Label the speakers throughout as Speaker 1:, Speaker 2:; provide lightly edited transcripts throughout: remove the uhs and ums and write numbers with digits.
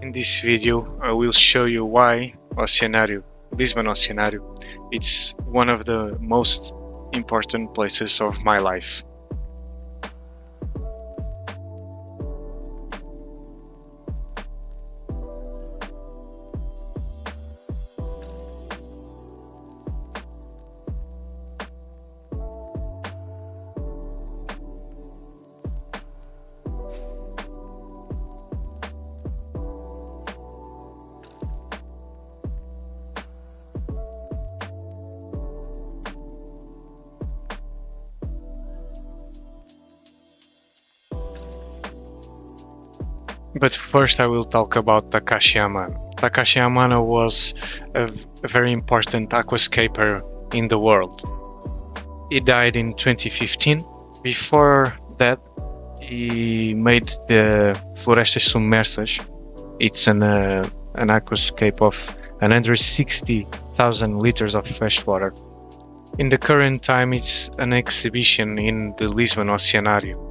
Speaker 1: In this video I will show you why Lisbon Oceanario, it's one of the most important places of my life. But first I will talk about Takashi Amano. Takashi Amano was a very important aquascaper in the world. He died in 2015. Before that, he made the Florestas Submersas. It's an aquascape of 160,000 liters of fresh water. In the current time, it's an exhibition in the Lisbon Oceanario.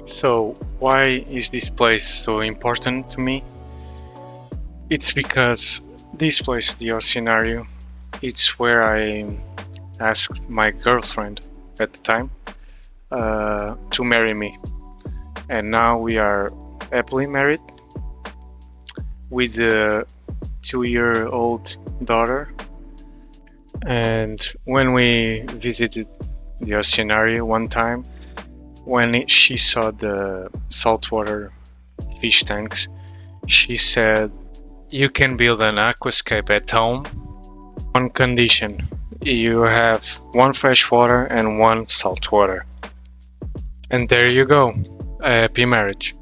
Speaker 1: So, why is this place so important to me? It's because this place, the Oceanario, it's where I asked my girlfriend at the time to marry me. And now we are happily married with a 2-year-old daughter. And when we visited the Oceanario one time, when she saw the saltwater fish tanks, she said, "You can build an aquascape at home on condition. You have one freshwater and one saltwater." And there you go, a happy marriage.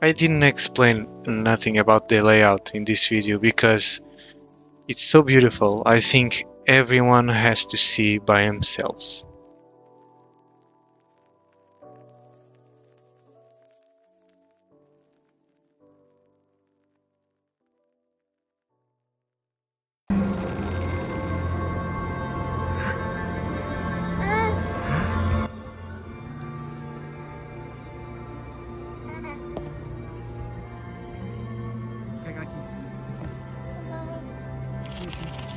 Speaker 1: I didn't explain nothing about the layout in this video because it's so beautiful. I think everyone has to see by themselves.
Speaker 2: Vou pegar aqui. Aqui assim.